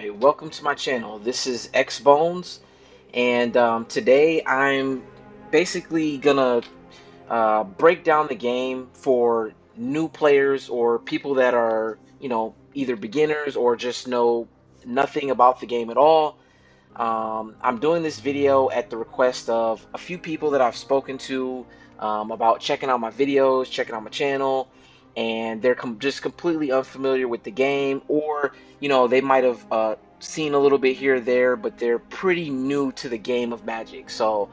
Alright, welcome to my channel. This is X Bones, and today I'm basically gonna break down the game for new players or people that are, either beginners or just know nothing about the game at all. I'm doing this video at the request of a few people that I've spoken to about checking out my videos, checking out my channel, and they're just completely unfamiliar with the game, or they might have seen a little bit here or there, but they're pretty new to the game of Magic. So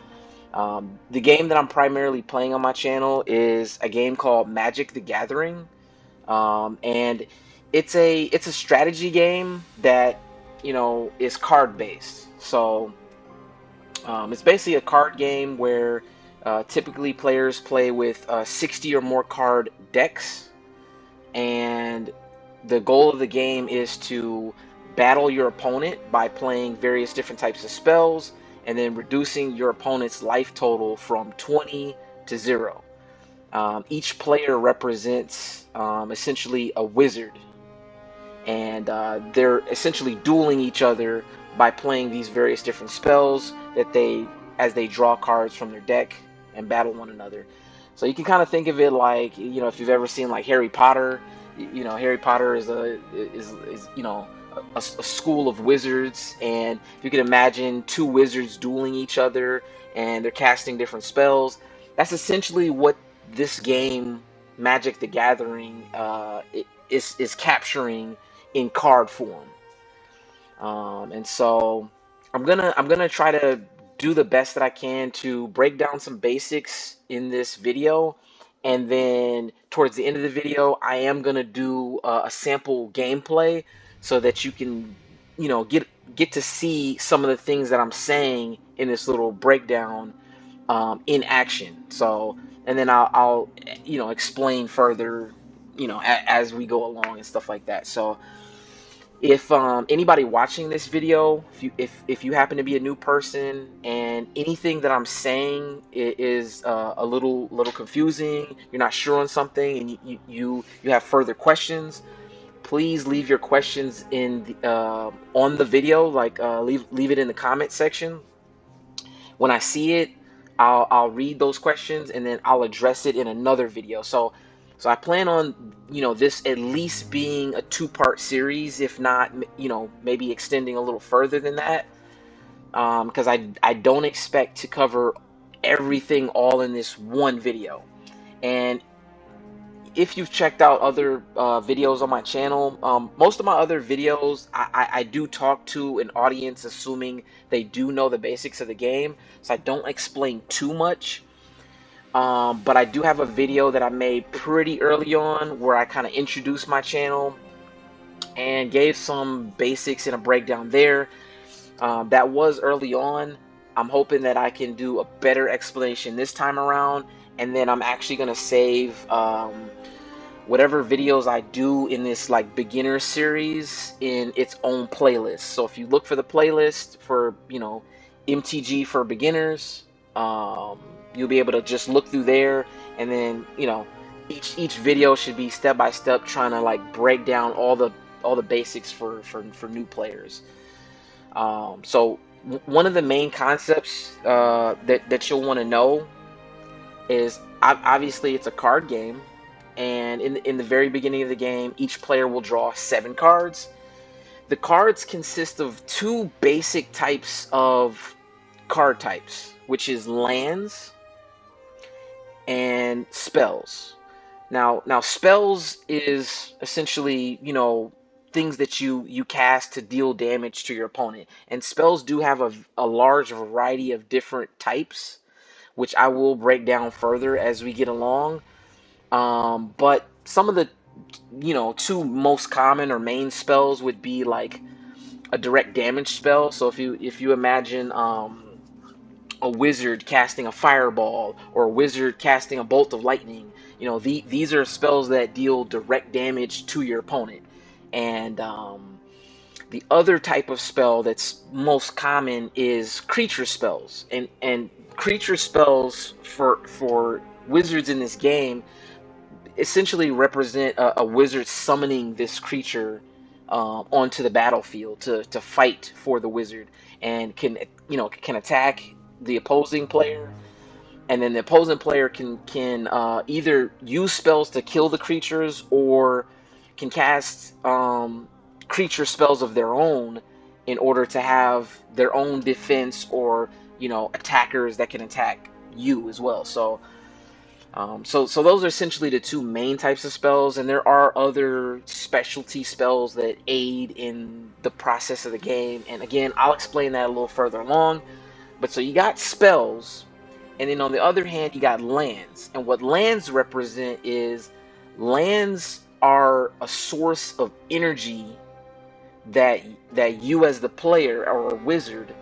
the game that I'm primarily playing on my channel is a game called Magic the Gathering, and it's a strategy game that is card based. So it's basically a card game where typically players play with 60 or more card decks, and the goal of the game is to battle your opponent by playing various different types of spells and then reducing your opponent's life total from 20 to 0. Each player represents essentially a wizard, and they're essentially dueling each other by playing these various different spells that as they draw cards from their deck and battle one another. So you can kind of think of it like, if you've ever seen like Harry Potter. Harry Potter is a school of wizards, and you can imagine two wizards dueling each other and they're casting different spells. That's essentially what this game, Magic the Gathering, is capturing in card form. And so I'm gonna try to do the best that I can to break down some basics in this video, and then towards the end of the video I am gonna do a sample gameplay so that you can get to see some of the things that I'm saying in this little breakdown in action. So, and then I'll explain further as we go along and stuff like that. So if anybody watching this video, if you happen to be a new person and anything that I'm saying is a little confusing, you're not sure on something, and you have further questions, please leave your questions in on the video. Like leave it in the comment section. When I see it, I'll read those questions and then I'll address it in another video. So I plan on this at least being a two-part series, if not maybe extending a little further than that, because I don't expect to cover everything all in this one video. And if you've checked out other videos on my channel, most of my other videos, I do talk to an audience assuming they do know the basics of the game, so I don't explain too much. But I do have a video that I made pretty early on where I kind of introduced my channel and gave some basics and a breakdown there. That was early on. I'm hoping that I can do a better explanation this time around, and then I'm actually going to save whatever videos I do in this like beginner series in its own playlist. So if you look for the playlist for MTG for Beginners, you'll be able to just look through there, and then each video should be step by step trying to like break down all the basics for new players. So one of the main concepts that you'll want to know is obviously it's a card game, and in the very beginning of the game each player will draw 7 cards. The cards consist of 2 basic types of card types, which is lands and spells. Now spells is essentially things that you cast to deal damage to your opponent, and spells do have a large variety of different types, which I will break down further as we get along. But some of the 2 most common or main spells would be like a direct damage spell. So if you imagine a wizard casting a fireball or a wizard casting a bolt of lightning, these are spells that deal direct damage to your opponent. And the other type of spell that's most common is creature spells, and creature spells for wizards in this game essentially represent a wizard summoning this creature onto the battlefield to fight for the wizard, and can attack the opposing player, and then the opposing player can either use spells to kill the creatures, or can cast creature spells of their own in order to have their own defense, or attackers that can attack you as well. So those are essentially the two main types of spells, and there are other specialty spells that aid in the process of the game. And again, I'll explain that a little further along. But so you got spells, and then on the other hand, you got lands. And what lands represent is, lands are a source of energy that you as the player or a wizard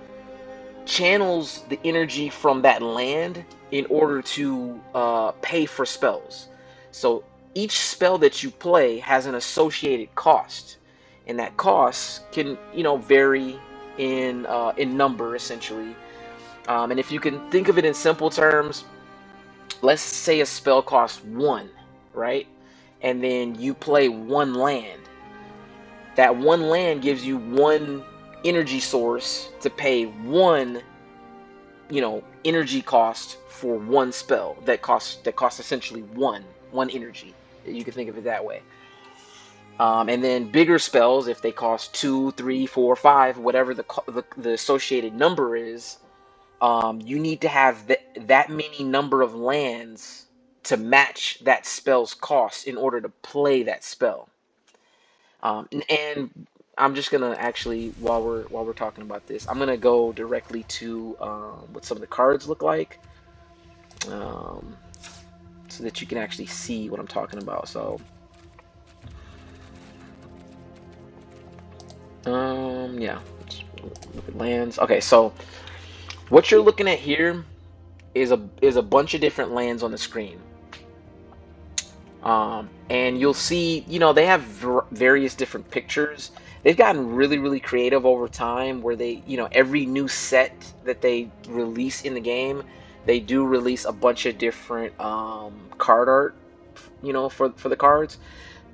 channels the energy from that land in order to pay for spells. So each spell that you play has an associated cost, and that cost can vary in number essentially. And if you can think of it in simple terms, let's say a spell costs 1, right? And then you play 1 land. That 1 land gives you 1 energy source to pay 1, energy cost for 1 spell that costs essentially one energy. You can think of it that way. And then bigger spells, if they cost 2, 3, 4, 5, whatever the associated number is, you need to have that many number of lands to match that spell's cost in order to play that spell. And I'm just gonna actually, while we're talking about this, I'm gonna go directly to what some of the cards look like, so that you can actually see what I'm talking about. So, yeah, let's look at lands. Okay, so what you're looking at here is a bunch of different lands on the screen. And you'll see, they have various different pictures. They've gotten really, really creative over time, where they, every new set that they release in the game, they do release a bunch of different card art, for the cards.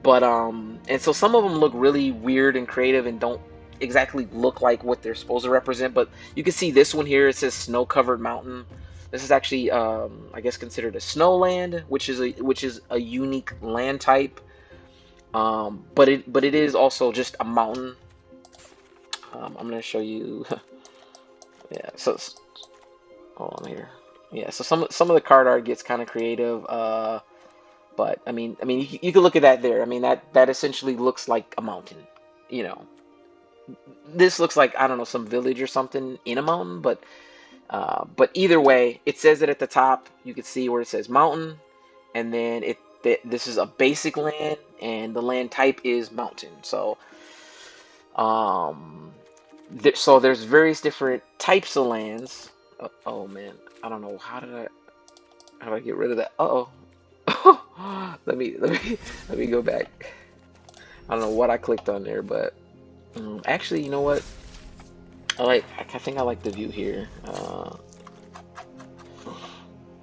But and so some of them look really weird and creative and don't exactly look like what they're supposed to represent. But you can see this one here. It says snow-covered mountain. This is actually, I guess, considered a snow land, which is a unique land type. But it is also just a mountain. I'm gonna show you. Yeah. So hold on here. Yeah. So some of the card art gets kind of creative. But I mean, you can look at that there. I mean, that essentially looks like a mountain. This looks like, I don't know, some village or something in a mountain, but either way, it says it at the top. You can see where it says mountain, and then this is a basic land, and the land type is mountain. So, so there's various different types of lands. Oh man, I don't know how do I get rid of that? Uh oh, let me go back. I don't know what I clicked on there, but actually, you know what? I think I like the view here.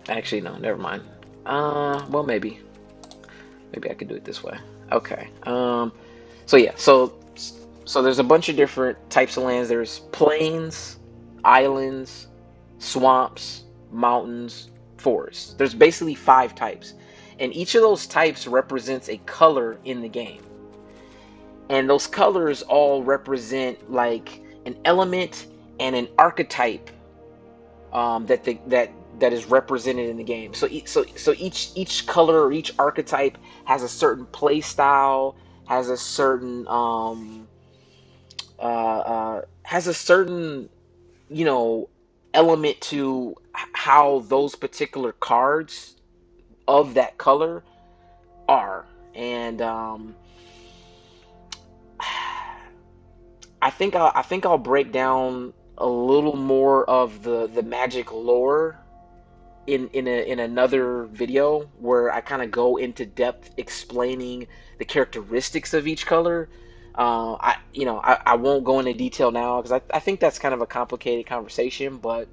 Actually, no, never mind. Well, maybe I could do it this way. Okay. So yeah, so there's a bunch of different types of lands. There's plains, islands, swamps, mountains, forests. There's basically 5 types, and each of those types represents a color in the game. And those colors all represent like an element and an archetype that is represented in the game. So each color or each archetype has a certain play style, has a certain element to how those particular cards of that color are. And I think I'll break down a little more of the Magic lore in another video, where I kind of go into depth explaining the characteristics of each color. I won't go into detail now, because I think that's kind of a complicated conversation, but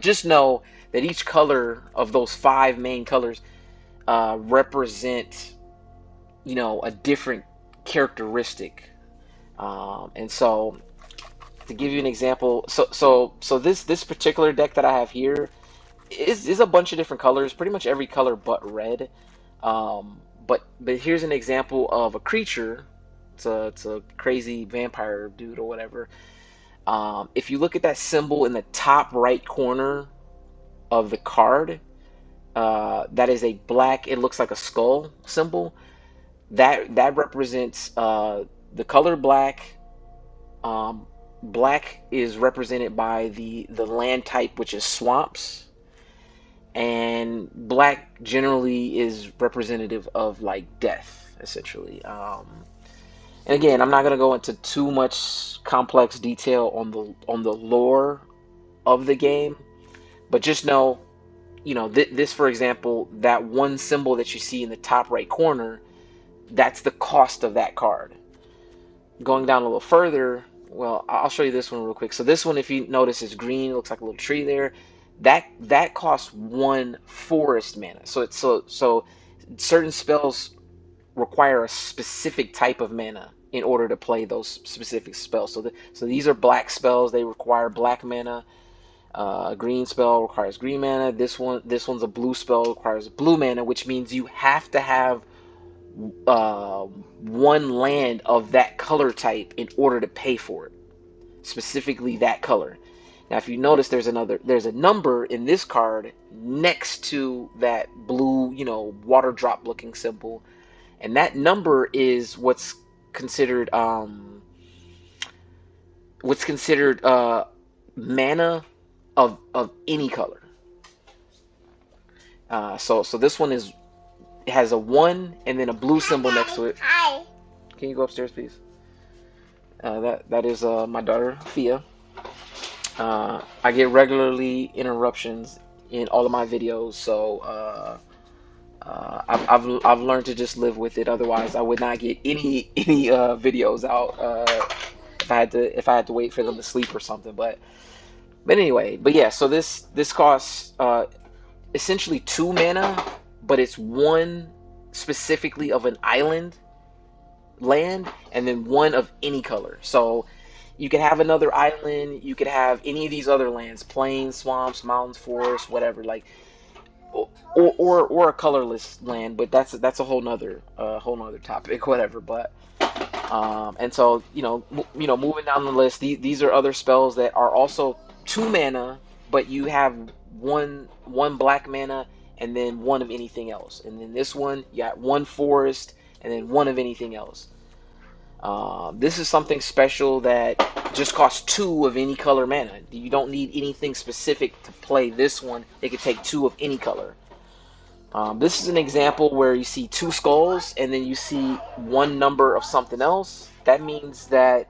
just know that each color of those 5 main colors represent a different characteristic And so to give you an example, so this particular deck that I have here is a bunch of different colors, pretty much every color but red. But here's an example of a creature. It's a crazy vampire dude or whatever. If you look at that symbol in the top right corner of the card, that is a black. It looks like a skull symbol. That represents the color black. Black is represented by the land type, which is swamps, and black generally is representative of like death, essentially. And again, I'm not gonna go into too much complex detail on the lore of the game, but just know, this, for example, that one symbol that you see in the top right corner, that's the cost of that card. Going down a little further, well, I'll show you this one real quick. So this one, if you notice, is green. It looks like a little tree there. That costs 1 forest mana. So certain spells require a specific type of mana in order to play those specific spells. So these are black spells. They require black mana. A green spell requires green mana. This one's a blue spell, requires blue mana, which means you have to have one land of that color type in order to pay for it, specifically that color. Now, if you notice, there's a number in this card next to that blue, water drop looking symbol, and that number is what's considered mana of any color. So this one has a 1 and then a blue symbol next to it. Hi. Can you go upstairs, please? That is my daughter, Fia. I get regularly interruptions in all of my videos, so I've learned to just live with it. Otherwise, I would not get any videos out if I had to wait for them to sleep or something. But anyway, yeah. So this costs essentially 2 mana, but it's 1 specifically of an island land, and then 1 of any color. So you could have another island, you could have any of these other lands, plains, swamps, mountains, forests, whatever, like, or a colorless land, but that's a whole nother topic, whatever. But and so moving down the list, these are other spells that are also 2 mana, but you have one black mana and then 1 of anything else. And then this one, you got 1 forest and then 1 of anything else. This is something special that just costs 2 of any color mana. You don't need anything specific to play this one. It could take 2 of any color. This is an example where you see 2 skulls and then you see 1 number of something else. That means that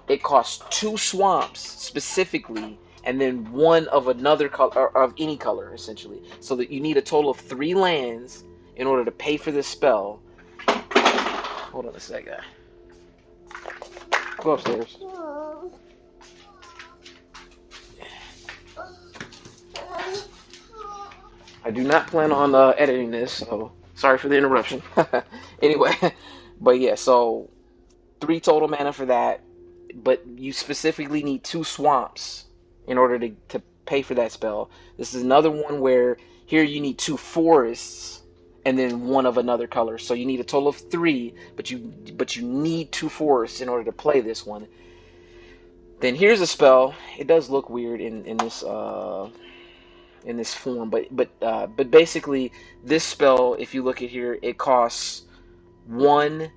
it costs 2 swamps specifically, and then 1 of another color, or of any color, essentially. So that you need a total of 3 lands in order to pay for this spell. Hold on a second. Go upstairs. I do not plan on editing this, so sorry for the interruption. Anyway, but yeah, so 3 total mana for that, but you specifically need 2 swamps in order to pay for that spell. This is another one where here you need 2 forests and then 1 of another color. So you need a total of 3, but you need 2 forests in order to play this one. Then here's a spell. It does look weird in this form, but basically this spell, if you look at here, it costs 1,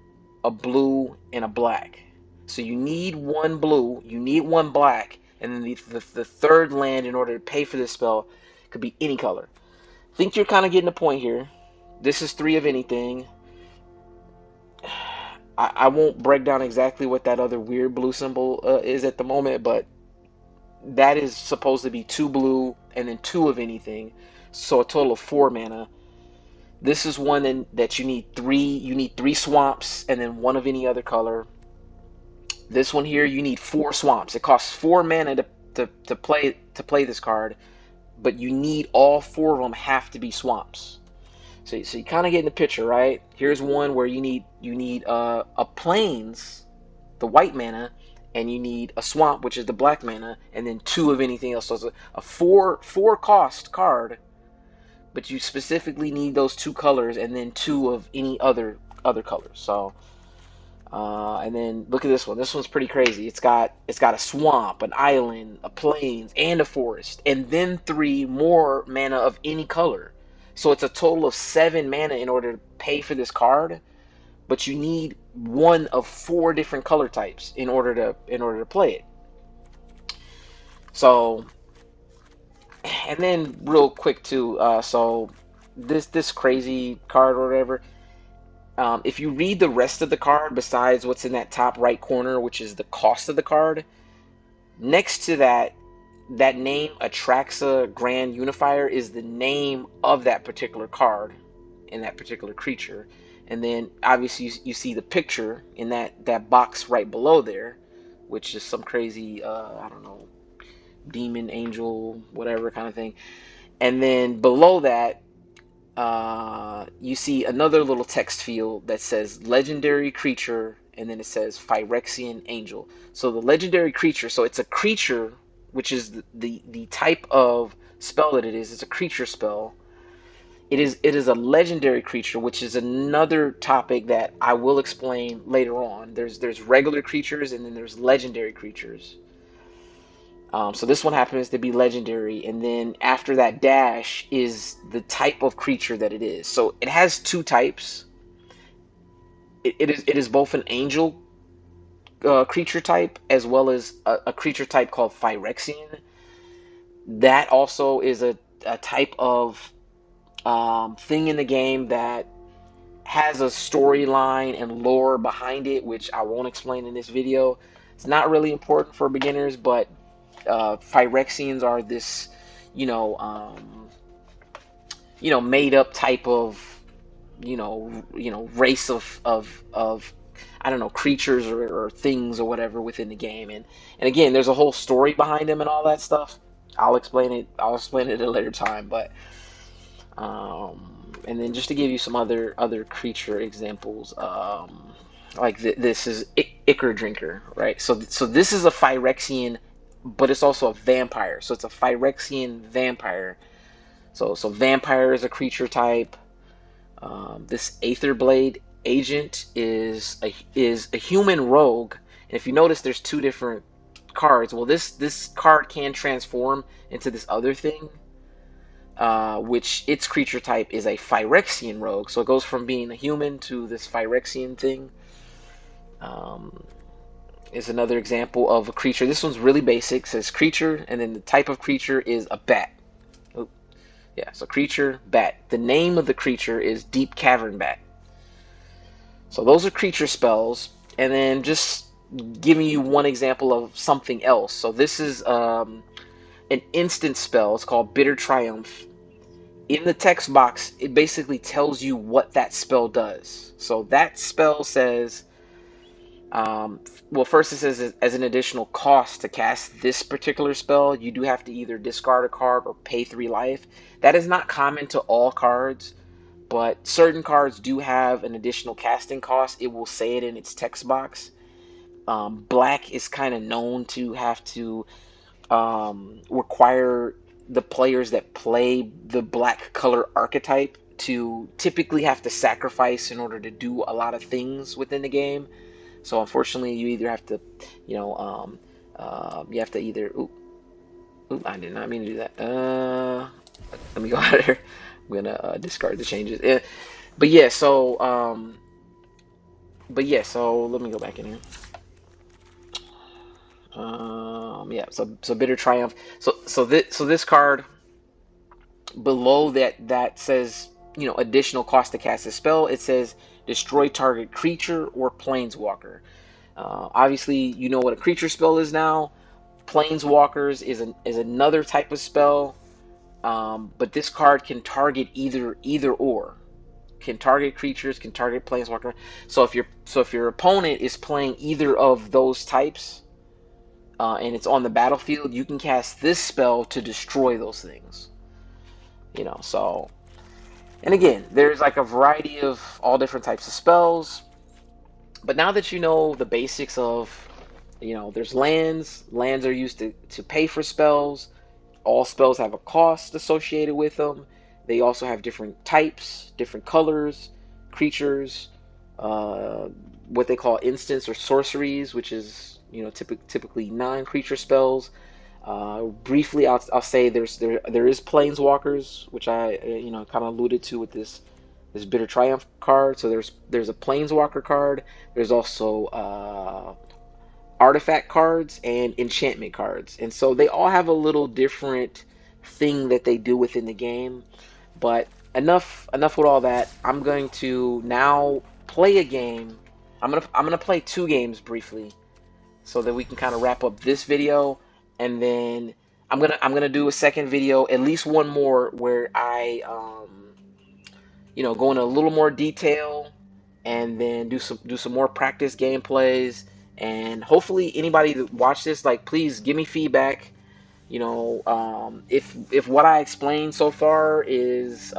a blue, and a black. So you need 1 blue, you need 1 black, and then the third land in order to pay for this spell could be any color. I think you're kind of getting the point here. This is 3 of anything. I won't break down exactly what that other weird blue symbol is at the moment, but that is supposed to be 2 blue and then 2 of anything, so a total of 4 mana. This is one that you need 3. You need 3 swamps and then 1 of any other color. This one here, you need 4 swamps. It costs 4 mana to play this card, but you need all 4 of them have to be swamps. So you kind of get in the picture, right? Here's one where you need a plains the white mana, and you need a swamp, which is the black mana, and then 2 of anything else. So it's a four cost card, but you specifically need those 2 colors, and then 2 of any other colors. So and then look at this one. This one's pretty crazy. It's got a swamp, an island, a plains, and a forest, and then 3 more mana of any color. So it's a total of 7 mana in order to pay for this card, but you need 1 of 4 different color types in order to play it. So, and then real quick too. So this crazy card or whatever. If you read the rest of the card, besides what's in that top right corner, which is the cost of the card, next to that name, Atraxa Grand Unifier, is the name of that particular card and that particular creature. And then obviously you see the picture in that box right below there, which is some crazy, I don't know, demon, angel, whatever kind of thing. And then below that, you see another little text field that says legendary creature, and then it says Phyrexian Angel. So the legendary creature, so it's a creature, which is the type of spell that it is. It's a creature spell. It is a legendary creature, which is another topic that I will explain later on. There's regular creatures, and then there's legendary creatures. So this one happens to be legendary, and then after that dash is the type of creature that it is. So it has 2 types. It is both an angel creature type as well as a creature type called Phyrexian. That also is a type of thing in the game that has a storyline and lore behind it, which I won't explain in this video. It's not really important for beginners, but Phyrexians are this, made up type of, race of I don't know, creatures or things or whatever within the game. And again, there's a whole story behind them and all that stuff. I'll explain it at a later time. But and then just to give you some other creature examples, like this is Ichor Drinker, right? So this is a Phyrexian, but it's also a vampire. So it's a Phyrexian vampire. So vampire is a creature type. This Aetherblade Agent is a human rogue. And if you notice, there's 2 different cards. Well, this card can transform into this other thing, which its creature type is a Phyrexian rogue. So it goes from being a human to this Phyrexian thing. Is another example of a creature. This one's really basic. It says creature, and then the type of creature is a bat. Oh, yeah, so creature, bat. The name of the creature is Deep Cavern Bat. So those are creature spells, and then just giving you one example of something else. So this is an instant spell. It's called Bitter Triumph. In the text box, it basically tells you what that spell does. So that spell says, well, first it says as an additional cost to cast this particular spell, you do have to either discard a card or pay 3 life. That is not common to all cards, but certain cards do have an additional casting cost. It will say it in its text box. Black is kind of known to have to require the players that play the black color archetype to typically have to sacrifice in order to do a lot of things within the game. So unfortunately, you either have to, you have to either. Ooh, I did not mean to do that. Let me go out of here. I'm gonna discard the changes. But yeah, so let me go back in here. Yeah, so Bitter Triumph. So this card below that says, additional cost to cast a spell. It says destroy target creature or planeswalker. Obviously, you know what a creature spell is now. Planeswalkers is another type of spell, but this card can target either or. Can target creatures, can target planeswalker. So if your opponent is playing either of those types, and it's on the battlefield, you can cast this spell to destroy those things. So. And again, there's like a variety of all different types of spells. But now that you know the basics of, there's lands. Lands are used to pay for spells. All spells have a cost associated with them. They also have different types, different colors, creatures, uh, what they call instants or sorceries, which is typically non-creature spells. Briefly, I'll say there is planeswalkers, which I kind of alluded to with this Bitter Triumph card. So there's a planeswalker card. There's also artifact cards and enchantment cards, and so they all have a little different thing that they do within the game. But enough with all that. I'm going to now play a game. I'm gonna play two games briefly, so that we can kind of wrap up this video, and then I'm gonna do a second video, at least one more, where I go into a little more detail, and then do some more practice gameplays. And hopefully anybody that watch this, like, please give me feedback. If what I explained so far is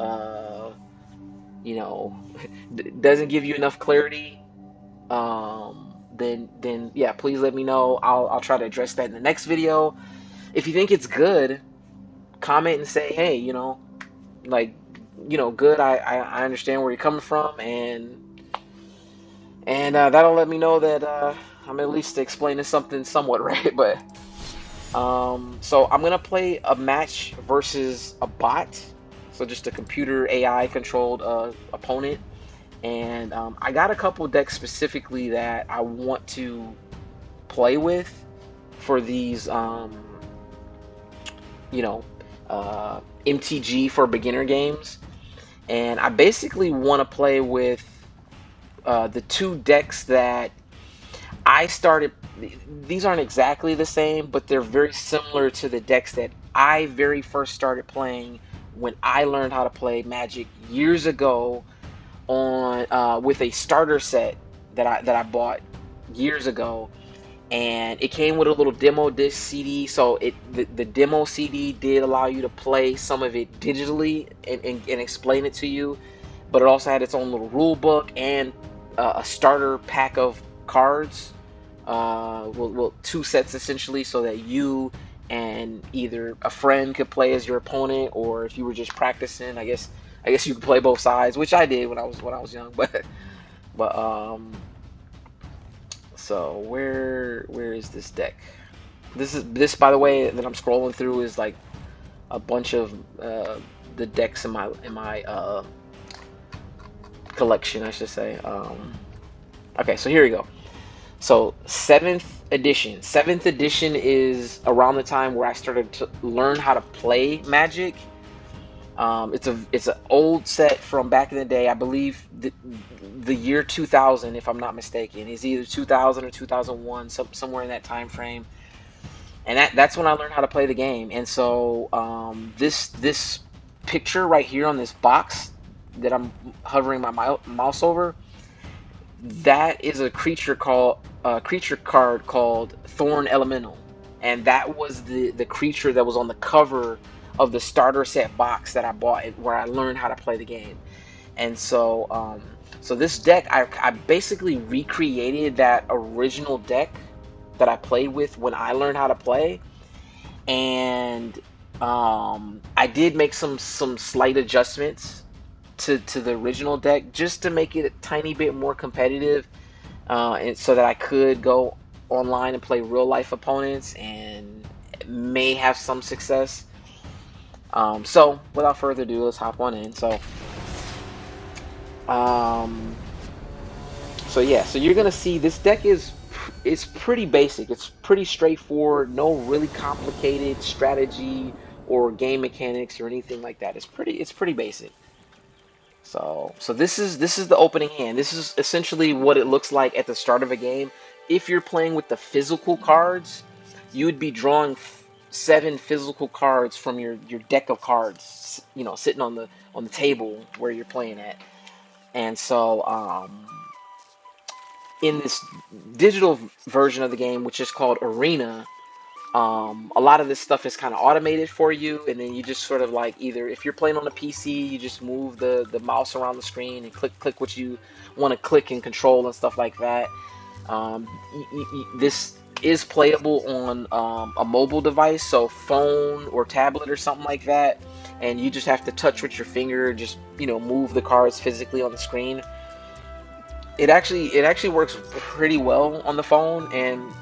you know doesn't give you enough clarity, then yeah, please let me know. I'll try to address that in the next video. If you think it's good, comment and say, hey, like, good. I understand where you're coming from, and that'll let me know that I'm at least explaining something somewhat right. But so I'm gonna play a match versus a bot, so just a computer AI controlled opponent. And I got a couple decks specifically that I want to play with for these you know MTG for beginner games. And I basically want to play with the two decks that I started. These aren't exactly the same, but they're very similar to the decks that I very first started playing when I learned how to play Magic years ago on with a starter set that I bought years ago. And it came with a little demo disc CD. So the demo CD did allow you to play some of it digitally and explain it to you, but it also had its own little rule book and a starter pack of cards. Well, two sets essentially, so that you and either a friend could play as your opponent, or if you were just practicing, I guess you could play both sides, which I did when I was young. But so where is this deck? This, by the way, that I'm scrolling through is like a bunch of the decks in my collection, I should say. Okay, so here we go. So seventh edition. Seventh edition is around the time where I started to learn how to play Magic. It's an old set from back in the day. I believe the year 2000, if I'm not mistaken, is either 2000 or 2001, somewhere in that time frame. And that's when I learned how to play the game. And so this picture right here on this box that I'm hovering my mouse over, that is a creature card called Thorn Elemental, and that was the creature that was on the cover of the starter set box that I bought, where I learned how to play the game. And so this deck, I basically recreated that original deck that I played with when I learned how to play. And I did make some slight adjustments to the original deck, just to make it a tiny bit more competitive, and so that I could go online and play real life opponents and may have some success. So without further ado, let's hop on in. So yeah, so you're gonna see this deck is pretty basic. It's pretty straightforward. No really complicated strategy or game mechanics or anything like that. It's pretty basic. So this is the opening hand. This is essentially what it looks like at the start of a game. If you're playing with the physical cards, you would be drawing 7 physical cards from your deck of cards, sitting on the table where you're playing at. And so in this digital version of the game, which is called Arena, A lot of this stuff is kind of automated for you, and then you just sort of like, either if you're playing on a PC, you just move the mouse around the screen and click what you want to click and control and stuff like that. This is playable on a mobile device, so phone or tablet or something like that, and you just have to touch with your finger, just move the cards physically on the screen. It actually works pretty well on the phone, and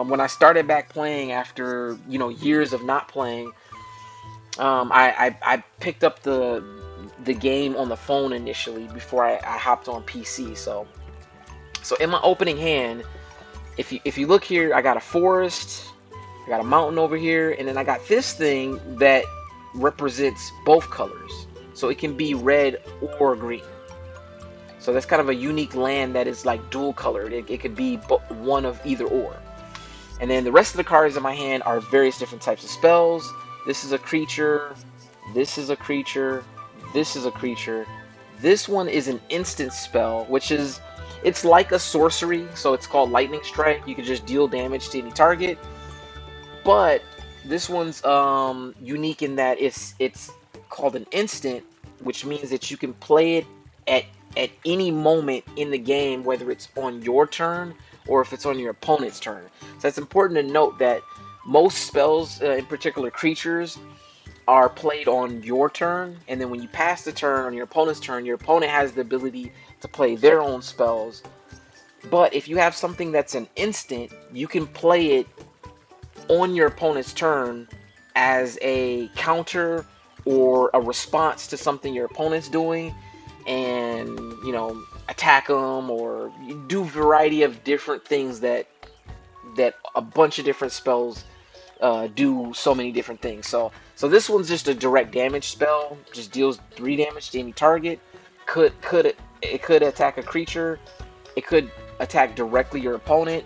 when I started back playing after years of not playing, I picked up the game on the phone initially before I hopped on PC. So in my opening hand, if you look here, I got a forest, I got a mountain over here, and then I got this thing that represents both colors. So it can be red or green. So that's kind of a unique land that is like dual colored. It could be one of either or. And then the rest of the cards in my hand are various different types of spells. This is a creature. This is a creature. This is a creature. This one is an instant spell, which is, it's like a sorcery. So it's called Lightning Strike. You can just deal damage to any target. But this one's unique in that it's called an instant, which means that you can play it at any moment in the game, whether it's on your turn or if it's on your opponent's turn. So it's important to note that most spells, in particular creatures, are played on your turn, and then when you pass the turn on your opponent's turn, your opponent has the ability to play their own spells. But if you have something that's an instant, you can play it on your opponent's turn as a counter or a response to something your opponent's doing, and attack them or do a variety of different things that a bunch of different spells do so many different things. So this one's just a direct damage spell, just deals 3 damage to any target. It could attack a creature, it could attack directly your opponent,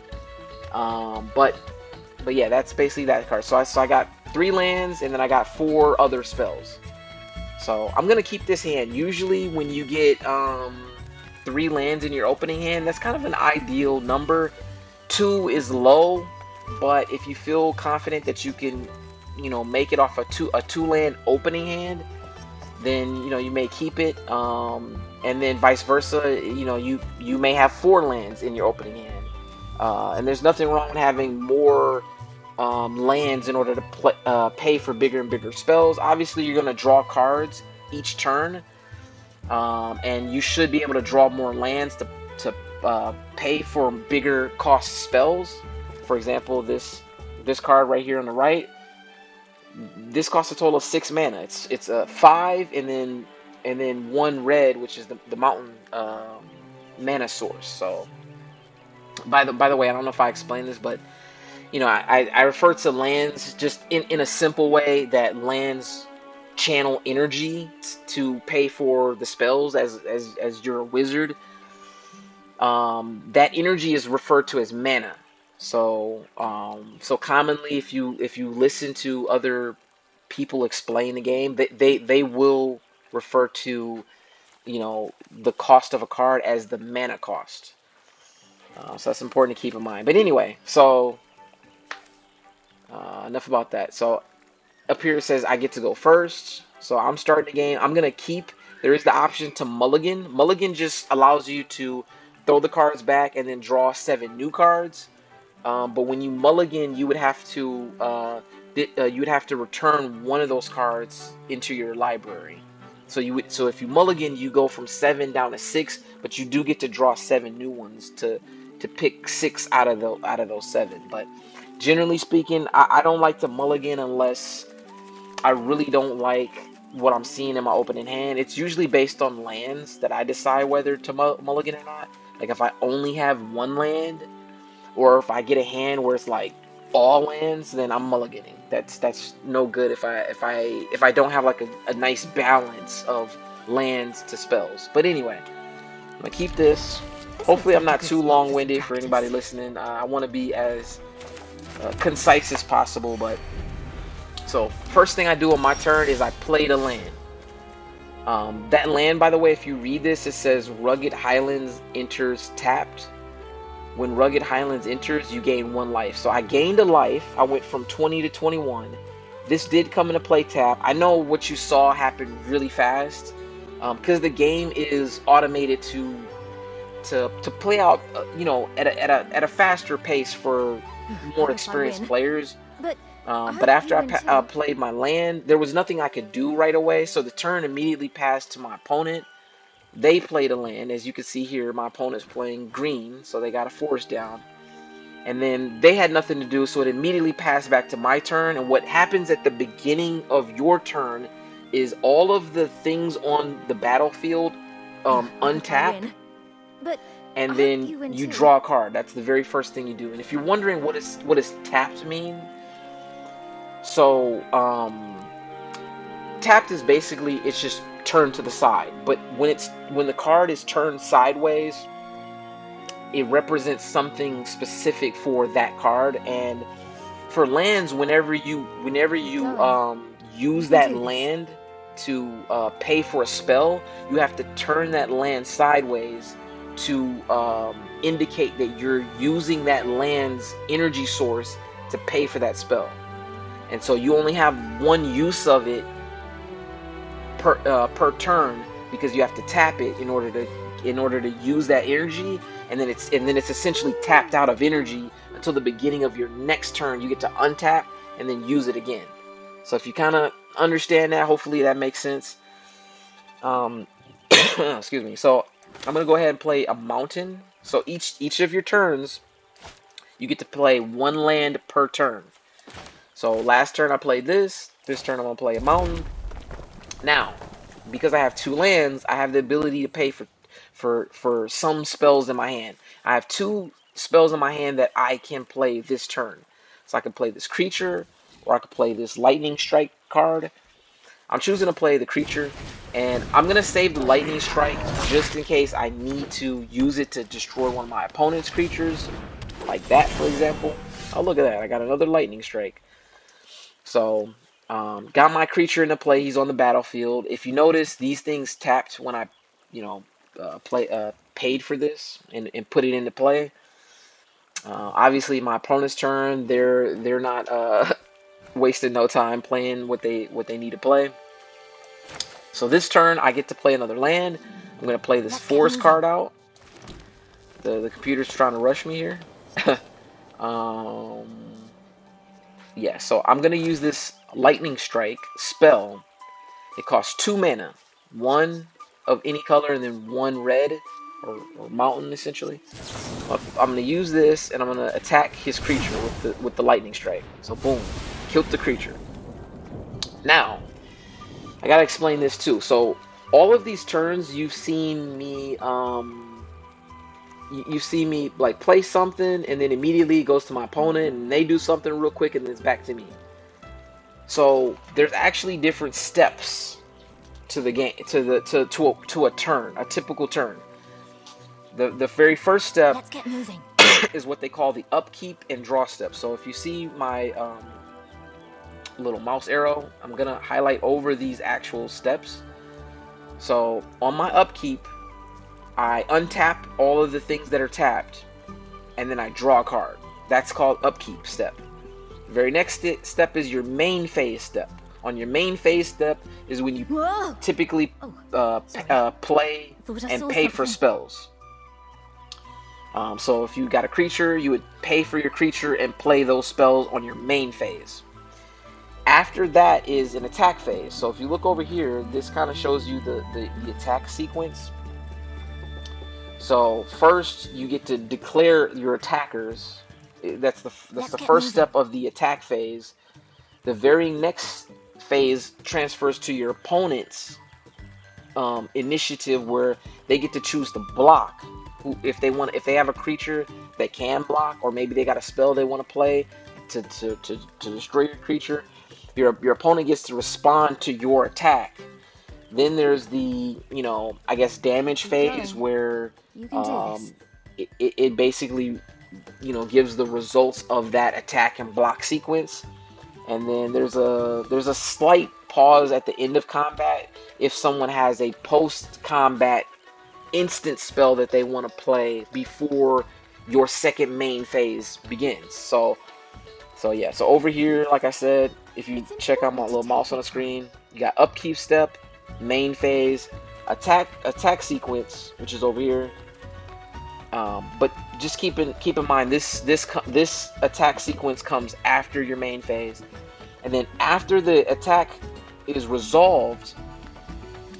but yeah, that's basically that card. So I got 3 lands, and then I got 4 other spells. So I'm gonna keep this hand. Usually when you get 3 lands in your opening hand, that's kind of an ideal number. 2 is low, but if you feel confident that you can make it off a two land opening hand, then you may keep it, and then vice versa. You may have 4 lands in your opening hand, and there's nothing wrong with having more lands in order to pay for bigger and bigger spells. Obviously you're going to draw cards each turn, and you should be able to draw more lands to pay for bigger cost spells. For example, this card right here on the right, this costs a total of 6 mana. It's a 5 and then 1 red, which is the mountain mana source. So by the way, I don't know if I explained this, but I refer to lands just in a simple way, that lands channel energy to pay for the spells as you're a wizard. That energy is referred to as mana. So commonly, if you listen to other people explain the game, they will refer to the cost of a card as the mana cost. So that's important to keep in mind. But anyway, so enough about that. So up here it says I get to go first. So I'm starting the game. I'm gonna keep. There is the option to mulligan. Mulligan just allows you to throw the cards back and then draw 7 new cards. But when you mulligan, you would have to return one of those cards into your library. So if you mulligan, you go from 7 down to 6, but you do get to draw 7 new ones to pick 6 out of those 7. But generally speaking, I don't like to mulligan unless I really don't like what I'm seeing in my opening hand. It's usually based on lands that I decide whether to mulligan or not. Like if I only have 1 land, or if I get a hand where it's like all lands, then I'm mulliganing. That's no good if I don't have like a nice balance of lands to spells. But anyway, I'm gonna keep this. Hopefully I'm not too long-winded for anybody listening. I want to be as concise as possible. But so first thing I do on my turn is I play the land. That land, by the way, if you read this, it says Rugged Highlands enters tapped. when Rugged Highlands enters, you gain 1 life. So I gained a life. I went from 20 to 21. This did come into play tap. I know what you saw happen really fast, because the game is automated to play out, at a faster pace for more experienced players. But after I played my land, there was nothing I could do right away, so the turn immediately passed to my opponent. They played a land. As you can see here, my opponent's playing green, so they got a forest down. And then they had nothing to do, so it immediately passed back to my turn. And what happens at the beginning of your turn is all of the things on the battlefield untap, and then you draw a card. That's the very first thing you do. And if you're wondering what does tapped mean, so tapped is basically, it's just turned to the side. But when the card is turned sideways, it represents something specific for that card. And for lands, whenever you use that land to pay for a spell, you have to turn that land sideways to indicate that you're using that land's energy source to pay for that spell. And so you only have one use of it per turn, because you have to tap it in order to use that energy, and then it's essentially tapped out of energy until the beginning of your next turn. You get to untap and then use it again. So if you kind of understand that, hopefully that makes sense. Excuse me. So I'm gonna go ahead and play a mountain. So each of your turns, you get to play 1 land per turn. So last turn I played this. This turn I'm gonna play a mountain. Now, because I have 2 lands, I have the ability to pay for some spells in my hand. I have 2 spells in my hand that I can play this turn. So I can play this creature, or I could play this lightning strike card. I'm choosing to play the creature, and I'm going to save the lightning strike just in case I need to use it to destroy one of my opponent's creatures, like that, for example. Oh, look at that. I got another lightning strike. So, got my creature into play. He's on the battlefield. If you notice, these things tapped when I, paid for this and put it into play. Obviously, my opponent's turn, they're not wasting no time playing what they need to play. So this turn, I get to play another land. I'm gonna play this forest card out. The computer's trying to rush me here. Yeah, so I'm gonna use this lightning strike spell. It costs 2 mana, 1 of any color and then 1 red or mountain, essentially. I'm gonna use this and I'm gonna attack his creature with the lightning strike. So boom, killed the creature. Now I gotta explain this too. So all of these turns, you've seen me you see me like play something, and then immediately it goes to my opponent and they do something real quick and then it's back to me. So there's actually different steps to the game, to a turn, a typical turn. The very first step is what they call the upkeep and draw step. So if you see my little mouse arrow, I'm gonna highlight over these actual steps. So on my upkeep, I untap all of the things that are tapped, and then I draw a card. That's called upkeep step. The very next step is your main phase step. On your main phase step is when you typically play and pay for spells. So if you got a creature, you would pay for your creature and play those spells on your main phase. After that is an attack phase. So if you look over here, this kind of shows you the attack sequence. So first you get to declare your attackers. That's the first step of the attack phase. The very next phase transfers to your opponent's initiative, where they get to choose to block. If they have a creature that can block, or maybe they got a spell they want to play to destroy your creature, your opponent gets to respond to your attack. Then there's the, I guess, damage phase, where it basically, gives the results of that attack and block sequence. And then there's a slight pause at the end of combat if someone has a post-combat instant spell that they want to play before your second main phase begins. So yeah, so over here, like I said, if you check out my little mouse on the screen, you got upkeep step, main phase, attack sequence, which is over here. But just keep in mind this attack sequence comes after your main phase, and then after the attack is resolved,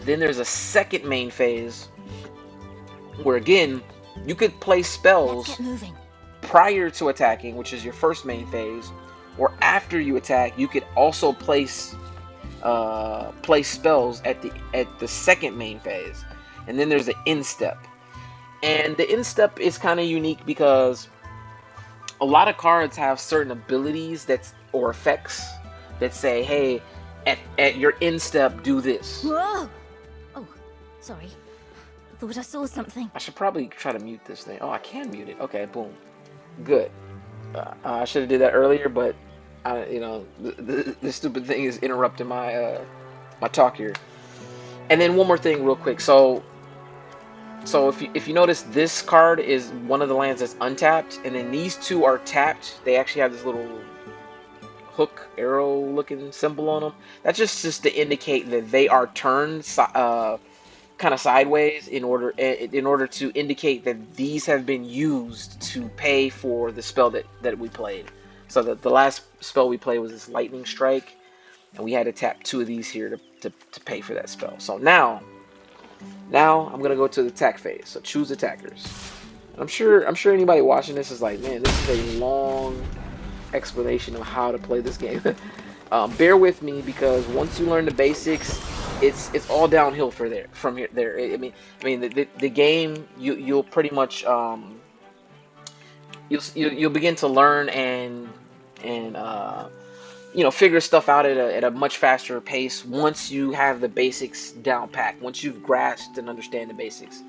then there's a second main phase where again you could play spells prior to attacking, which is your first main phase, or after you attack, you could also place spells at the second main phase, and then there's an end step. And the end step is kind of unique because a lot of cards have certain abilities or effects that say, hey, at your end step, do this. Whoa! Oh, sorry. Thought I saw something. I should probably try to mute this thing. Oh, I can mute it. Okay, boom. Good. I should have did that earlier, but the stupid thing is interrupting my my talk here. And then one more thing, real quick. So if you notice, this card is one of the lands that's untapped, and then these two are tapped. They actually have this little hook arrow looking symbol on them. That's just to indicate that they are turned kind of sideways in order to indicate that these have been used to pay for the spell that we played. So the last spell we played was this lightning strike, and we had to tap two of these here to pay for that spell. So now I'm gonna go to the attack phase. So choose attackers. And I'm sure anybody watching this is like, man, this is a long explanation of how to play this game. Bear with me, because once you learn the basics, it's all downhill from here. I mean the game, you'll pretty much you'll begin to learn and figure stuff out at a much faster pace once you have the basics down pat, once you've grasped and understand the basics.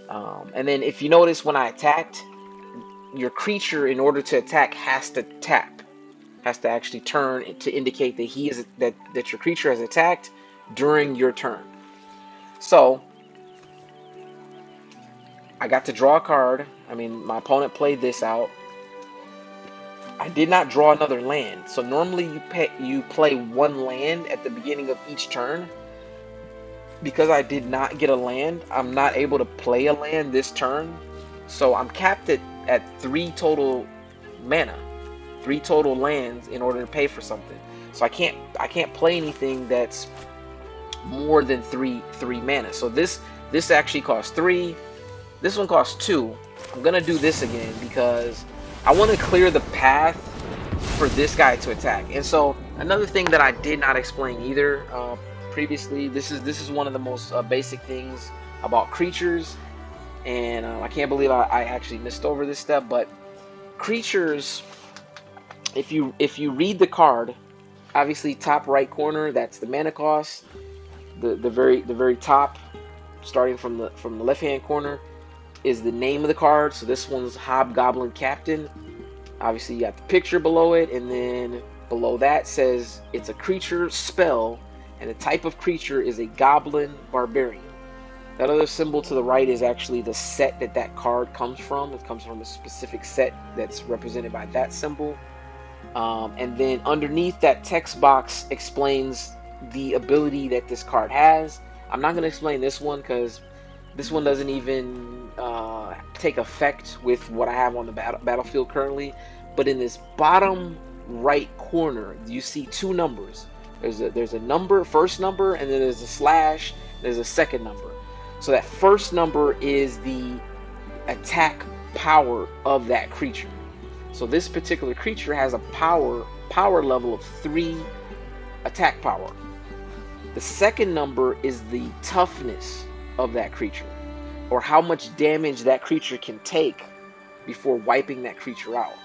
And then if you notice, when I attacked, your creature, in order to attack, has to tap, has to actually turn to indicate that that your creature has attacked during your turn. So I got to draw a card. I mean, my opponent played this out. I did not draw another land. So normally you play one land at the beginning of each turn. Because I did not get a land, I'm not able to play a land this turn. So I'm capped at 3 total mana, 3 total lands in order to pay for something. So I can't play anything that's more than 3 mana. So this actually costs 3. This one costs 2. I'm gonna do this again because I want to clear the path for this guy to attack. And so another thing that I did not explain either previously, this is one of the most basic things about creatures, and I can't believe I actually missed over this step. But creatures, if you read the card, obviously top right corner, that's the mana cost. The very top, starting from the left hand corner, is the name of the card. So this one's Hobgoblin Captain. Obviously you got the picture below it, and then below that says it's a creature spell, and the type of creature is a Goblin Barbarian. That other symbol to the right is actually the set that card comes from. It comes from a specific set that's represented by that symbol. And then underneath that text box explains the ability that this card has. I'm not going to explain this one because this one doesn't even take effect with what I have on the battlefield currently. But in this bottom right corner, you see 2 numbers. There's a number, first number, and then there's a slash, there's a second number. So that first number is the attack power of that creature. So this particular creature has a power level of 3 attack power. The second number is the toughness of that creature, or how much damage that creature can take before wiping that creature out.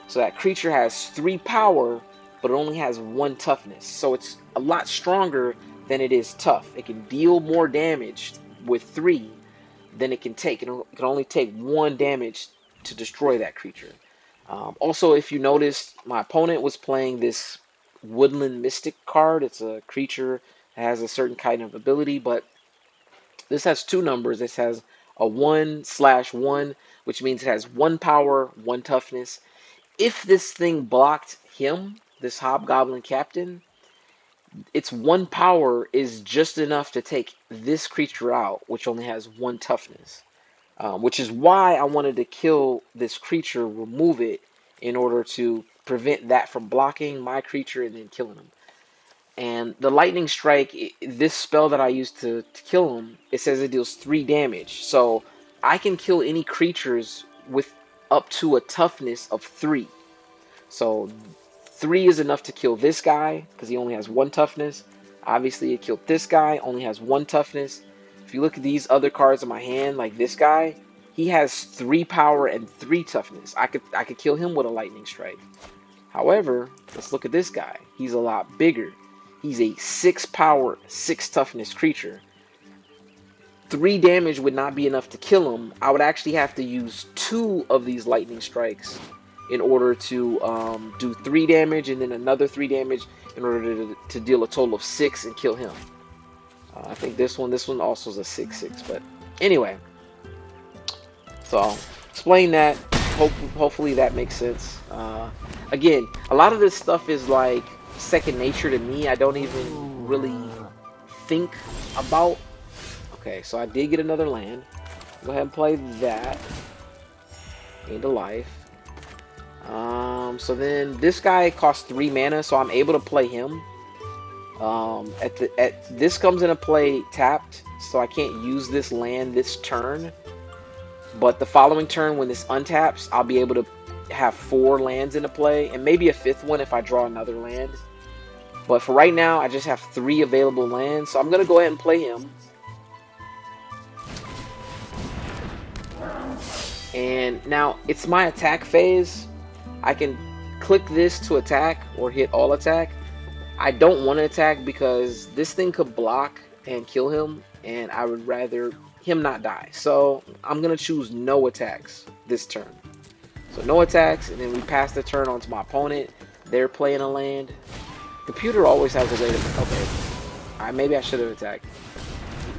So that creature has 3 power, but it only has 1 toughness. So it's a lot stronger than it is tough. It can deal more damage with 3 than it can take. It can only take 1 damage to destroy that creature. Also, if you noticed, my opponent was playing this Woodland Mystic card. It's a creature that has a certain kind of ability, but this has 2 numbers. This has a 1/1, which means it has 1 power, 1 toughness. If this thing blocked him, this Hobgoblin Captain, its 1 power is just enough to take this creature out, which only has 1 toughness. Which is why I wanted to kill this creature, remove it, in order to prevent that from blocking my creature and then killing him. And the Lightning Strike, this spell that I used to kill him, it says it deals 3 damage. So I can kill any creatures with up to a toughness of 3. So 3 is enough to kill this guy because he only has 1 toughness. Obviously, it killed this guy, only has 1 toughness. If you look at these other cards in my hand, like this guy, he has 3 power and 3 toughness. I could kill him with a Lightning Strike. However, let's look at this guy. He's a lot bigger. He's a 6 power, 6 toughness creature. 3 damage would not be enough to kill him. I would actually have to use 2 of these Lightning Strikes in order to do 3 damage and then another 3 damage in order to deal a total of 6 and kill him. I think this one also is a 6/6, but anyway. So I'll explain that. Hopefully that makes sense. Again, a lot of this stuff is like second nature to me. I don't even really think about. Okay, so I did get another land. Go ahead and play that into life. So then this guy costs 3 mana, so I'm able to play him. This comes into play tapped, so I can't use this land this turn. But the following turn, when this untaps, I'll be able to have 4 lands into play, and maybe a 5th one if I draw another land. But for right now, I just have 3 available lands, so I'm gonna go ahead and play him. And now it's my attack phase. I can click this to attack or hit all attack. I don't want to attack because this thing could block and kill him, and I would rather him not die. So I'm going to choose no attacks this turn. So no attacks, and then we pass the turn on to my opponent. They're playing a land. Computer always has a way to... Okay, maybe I should have attacked.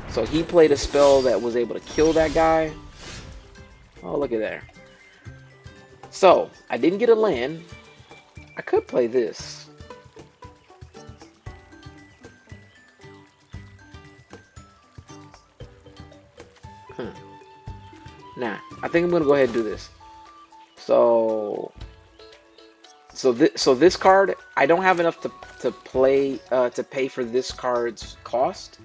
So he played a spell that was able to kill that guy. Oh, look at there. So, I didn't get a land. I could play this. Nah, I think I'm going to go ahead and do this. So this card, I don't have enough to pay for this card's cost.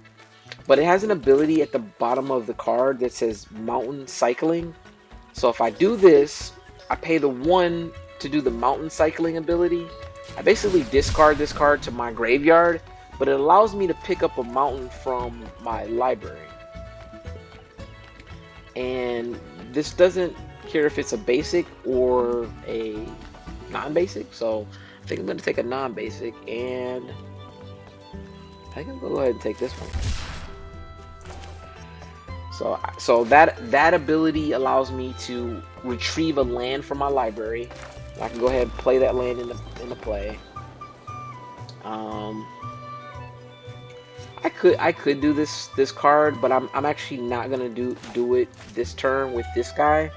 But it has an ability at the bottom of the card that says Mountain Cycling. So if I do this, I pay the 1 to do the Mountain Cycling ability. I basically discard this card to my graveyard, but it allows me to pick up a mountain from my library. And this doesn't care if it's a basic or a non-basic, so I think I'm going to take a non-basic, and I think I'm going to go ahead and take this one. So that ability allows me to retrieve a land from my library. I can go ahead and play that land into play. I could do this card, but I'm actually not gonna do it this turn with this guy.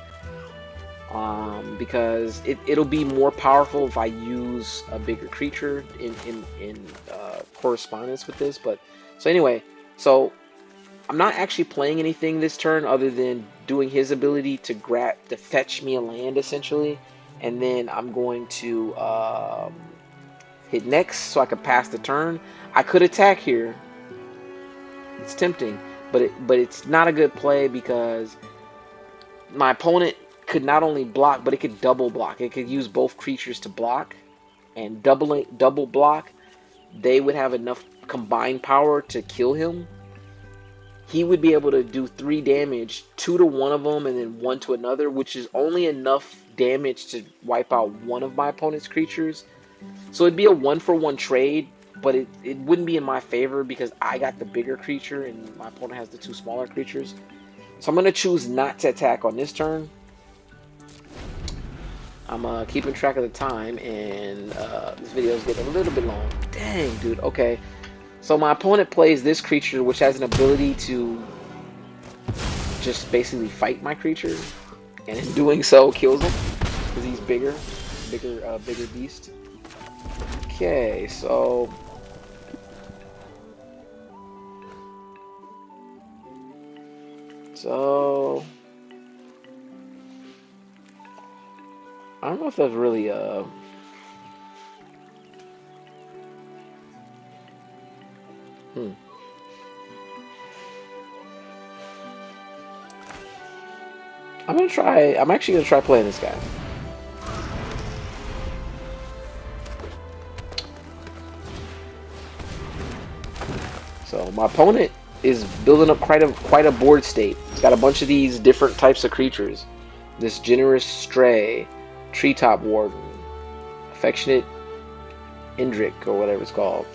Because it'll be more powerful if I use a bigger creature in correspondence with this. But so anyway, so I'm not actually playing anything this turn other than doing his ability to fetch me a land essentially, and then I'm going to hit next so I can pass the turn. I could attack here. It's tempting, but it's not a good play because my opponent could not only block, but it could double block. It could use both creatures to block, and double block, they would have enough combined power to kill him. He would be able to do 3 damage, 2 to one of them and then 1 to another, which is only enough damage to wipe out one of my opponent's creatures. So it'd be a 1-for-1 trade, but it wouldn't be in my favor because I got the bigger creature and my opponent has the 2 smaller creatures. So I'm going to choose not to attack on this turn. I'm keeping track of the time, and this video is getting a little bit long. Dang, dude. Okay. So my opponent plays this creature, which has an ability to just basically fight my creature, and in doing so kills him because he's bigger beast. Okay, so I don't know if that's really hmm. I'm actually gonna try playing this guy. So my opponent is building up quite a board state. It's got a bunch of these different types of creatures. This generous stray, treetop warden, affectionate Indrik, or whatever it's called.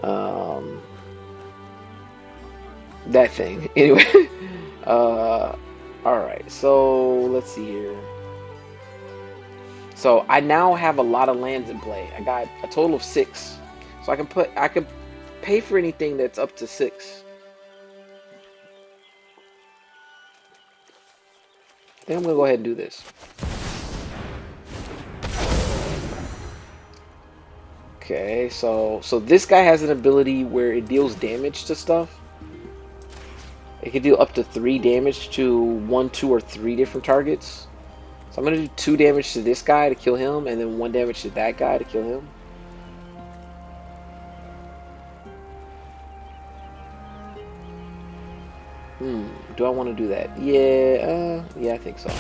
Um, that thing. Anyway, all right. So let's see here. So I now have a lot of lands in play. I got a total of 6. So I can pay for anything that's up to 6. I think I'm gonna go ahead and do this. Okay, so this guy has an ability where it deals damage to stuff. It can deal up to 3 damage to 1, 2, or 3 different targets. So I'm gonna do 2 damage to this guy to kill him, and then 1 damage to that guy to kill him. Do I want to do that? Yeah, I think so.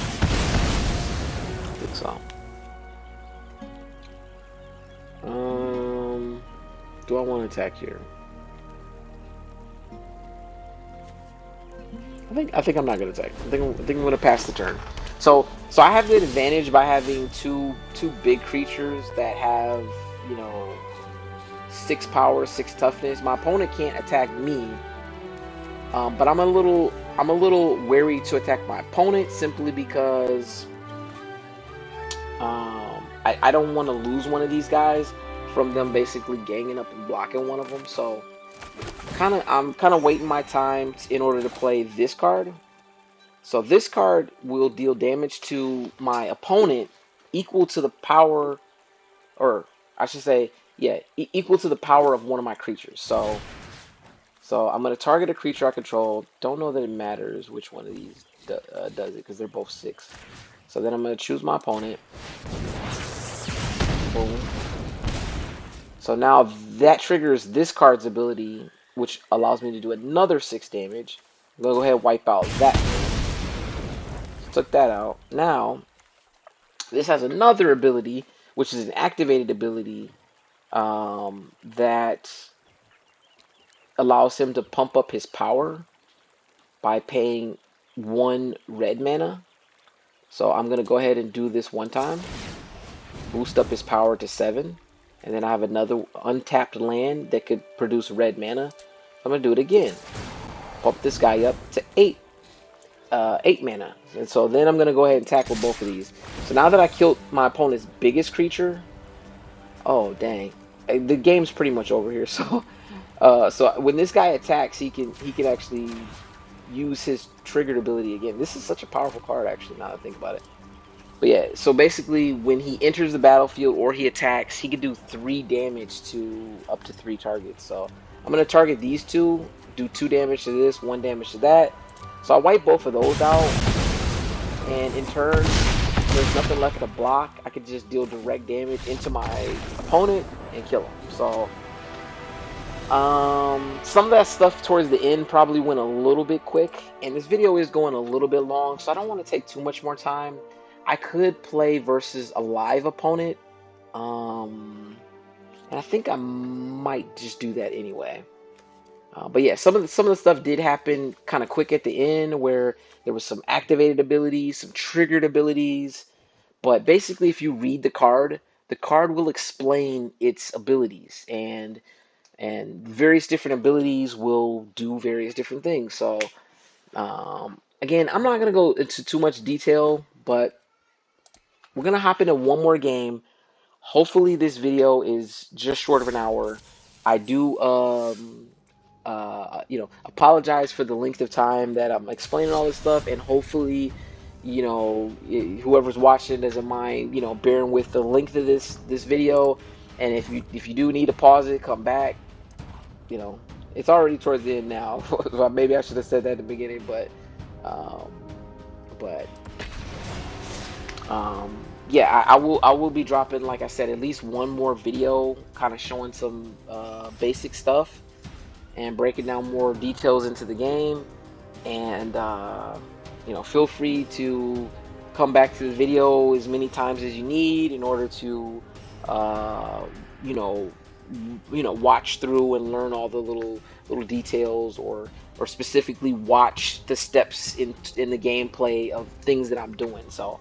Do I want to attack here? I think I'm not gonna attack. I think I'm gonna pass the turn. So I have the advantage by having two big creatures that have, you know, 6 power, 6 toughness. My opponent can't attack me, but I'm a little wary to attack my opponent simply because I don't want to lose one of these guys from them basically ganging up and blocking one of them. So I'm kind of waiting my time in order to play this card. So this card will deal damage to my opponent equal to the power, or I should say, yeah, equal to the power of one of my creatures. So I'm going to target a creature I control. Don't know that it matters which one of these does it because they're both 6. So then I'm going to choose my opponent. Boom. So now that triggers this card's ability, which allows me to do another 6 damage. I'm going to go ahead and wipe out that. Took that out. Now, this has another ability, which is an activated ability that allows him to pump up his power by paying 1 red mana. So I'm going to go ahead and do this one time. Boost up his power to 7. And then I have another untapped land that could produce red mana. I'm going to do it again. Pump this guy up to 8 mana. And so then I'm going to go ahead and tackle both of these. So now that I killed my opponent's biggest creature, oh dang, the game's pretty much over here. So when this guy attacks, he can actually use his triggered ability again. This is such a powerful card, actually, now that I think about it. But yeah, so basically when he enters the battlefield or he attacks, he can do 3 damage to up to 3 targets. So I'm going to target these two, do 2 damage to this, 1 damage to that. So I wipe both of those out, and in turn, there's nothing left to block. I could just deal direct damage into my opponent and kill him. So some of that stuff towards the end probably went a little bit quick, and this video is going a little bit long, so I don't want to take too much more time. I could play versus a live opponent, and I think I might just do that anyway. But yeah, some of the stuff did happen kind of quick at the end, where there was some activated abilities, some triggered abilities. But basically, if you read the card will explain its abilities, and various different abilities will do various different things. So again, I'm not gonna go into too much detail, but we're gonna hop into one more game. Hopefully, this video is just short of an hour. I do apologize for the length of time that I'm explaining all this stuff, and hopefully, whoever's watching doesn't mind, bearing with the length of this video. And if you do need to pause it, come back. It's already towards the end now. So maybe I should have said that at the beginning, um, but yeah, I will be dropping, like I said, at least one more video, kind of showing some basic stuff and breaking down more details into the game. And feel free to come back to the video as many times as you need in order to uh, you know watch through and learn all the little details, or specifically watch the steps in the gameplay of things that I'm doing. So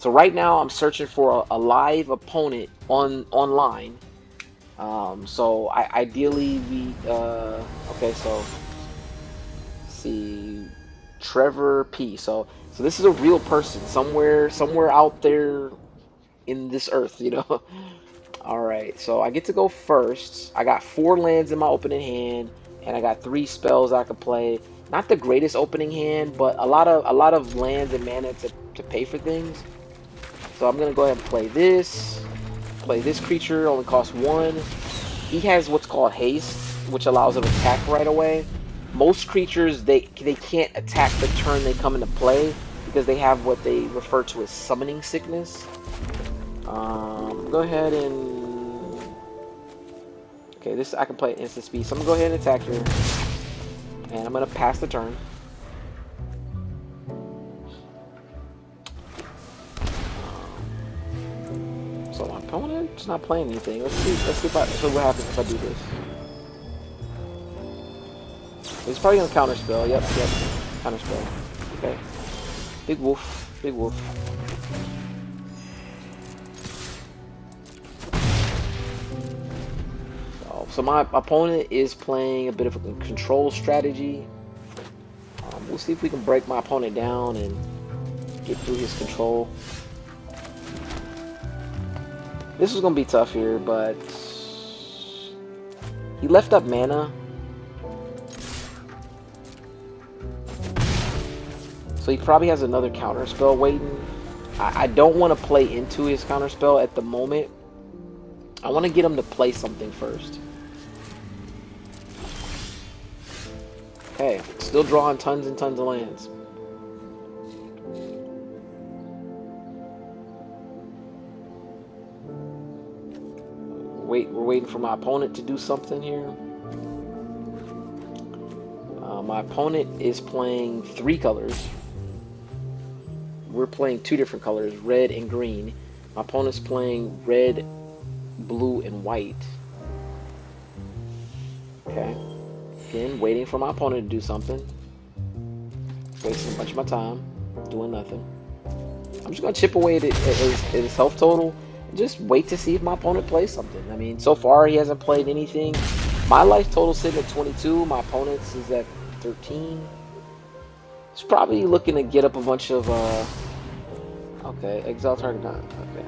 right now I'm searching for a live opponent online. So ideally we okay, so see, Trevor P. So this is a real person somewhere out there in this earth. All right, so I get to go first. I got 4 lands in my opening hand, and I got 3 spells I could play. Not the greatest opening hand, but a lot of lands and mana to pay for things. So I'm gonna go ahead and play this. Play this creature, only costs 1. He has what's called haste, which allows him to attack right away. Most creatures, they can't attack the turn they come into play because they have what they refer to as summoning sickness. Go ahead and okay, this I can play instant speed, so I'm gonna go ahead and attack here, and I'm gonna pass the turn. So my opponent's not playing anything. Let's see what happens if I do this. He's probably gonna counter spell. Yep, counter spell. Okay. Big wolf, big wolf. So my opponent is playing a bit of a control strategy. We'll see if we can break my opponent down and get through his control. This is gonna be tough here, but he left up mana. So he probably has another counter spell waiting. I don't want to play into his counter spell at the moment. I want to get him to play something first. Okay, still drawing tons and tons of lands. We're waiting for my opponent to do something here. My opponent is playing 3 colors. We're playing 2 different colors, red and green. My opponent's playing red, blue, and white. Okay. Again, waiting for my opponent to do something. Wasting a bunch of my time, doing nothing. I'm just going to chip away at his health total and just wait to see if my opponent plays something. I mean, so far he hasn't played anything. My life total sitting at 22. My opponent's is at 13. He's probably looking to get up a bunch of okay, exile target not okay.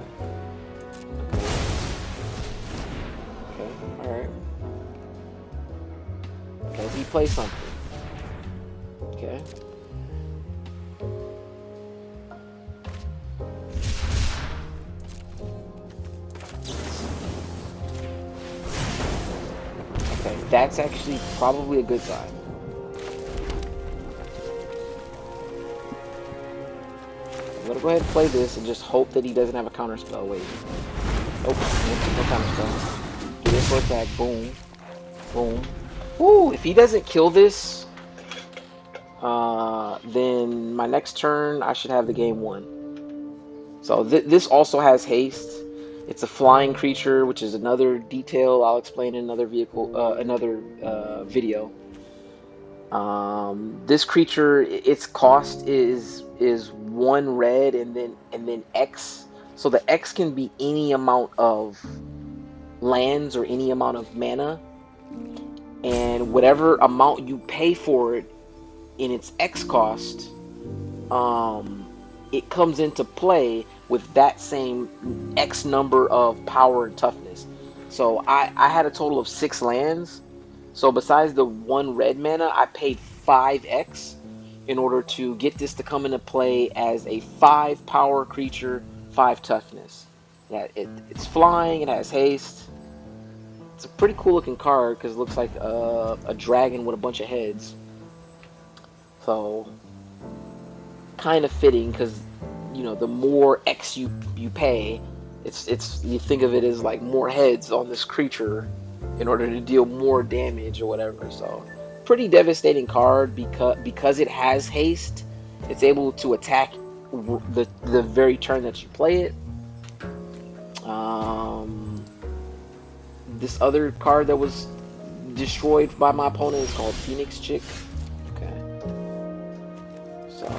Okay, alright. Okay, he plays something. Okay. Okay, that's actually probably a good sign. I'm gonna go ahead and play this and just hope that he doesn't have a counter spell waiting. Nope, no counter spell. Do this for attack, boom, boom. Ooh, if he doesn't kill this, then my next turn I should have the game won. So this also has haste. It's a flying creature, which is another detail I'll explain in another video. This creature, its cost is 1 red and then X. So the X can be any amount of lands or any amount of mana, and whatever amount you pay for it in its X cost, it comes into play with that same X number of power and toughness. So I had a total of 6 lands. So besides the 1 red mana, I paid 5x in order to get this to come into play as a 5 power creature, 5 toughness. Yeah, it's flying, it has haste. It's a pretty cool looking card because it looks like a dragon with a bunch of heads. So kind of fitting because the more X you pay, it's you think of it as like more heads on this creature in order to deal more damage or whatever. So pretty devastating card because it has haste. It's able to attack the very turn that you play it. Um, this other card that was destroyed by my opponent is called Phoenix Chick. Okay, so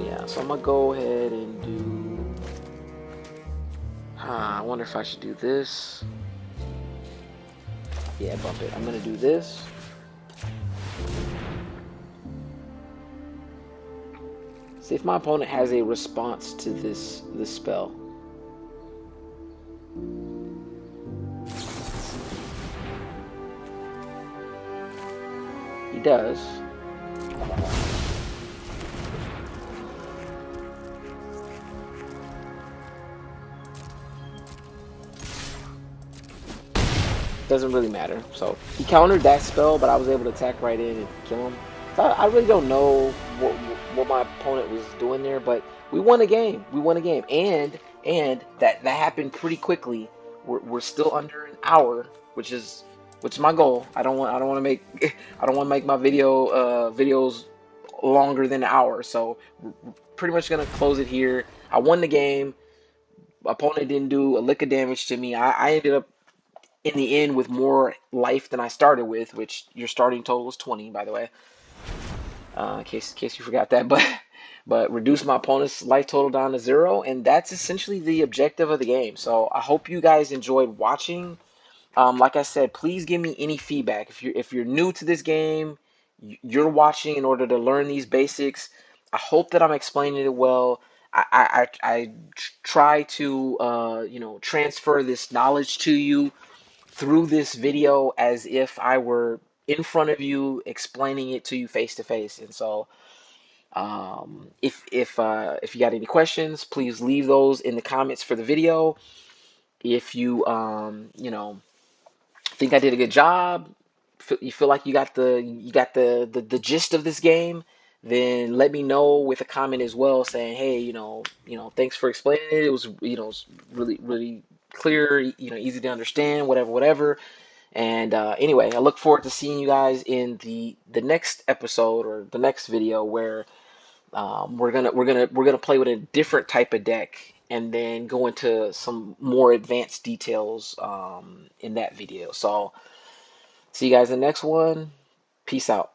yeah, so I'm gonna go ahead and do. I wonder if I should do this. Yeah, bump it. I'm gonna do this. See if my opponent has a response to this spell. He does. Doesn't really matter. So he countered that spell, but I was able to attack right in and kill him. So I really don't know what my opponent was doing there, but we won a game. We won a game, and that happened pretty quickly. We're still under an hour, which is my goal. I don't want to make I don't want to make my videos longer than an hour. So we're pretty much gonna close it here. I won the game. Opponent didn't do a lick of damage to me. I ended up in the end with more life than I started with, which your starting total was 20, by the way. In case you forgot that, but reduce my opponent's life total down to 0, and that's essentially the objective of the game. So I hope you guys enjoyed watching. Like I said, please give me any feedback. If you're new to this game, you're watching in order to learn these basics. I hope that I'm explaining it well. I try to transfer this knowledge to you through this video as if I were in front of you explaining it to you face to face. And so if you got any questions, please leave those in the comments for the video. If you think I did a good job, you feel like you got the gist of this game, then let me know with a comment as well saying, hey, thanks for explaining it. It was, it's really, really clear, easy to understand, whatever. And anyway, I look forward to seeing you guys in the next episode or the next video where we're gonna play with a different type of deck and then go into some more advanced details in that video. So see you guys in the next one. Peace out.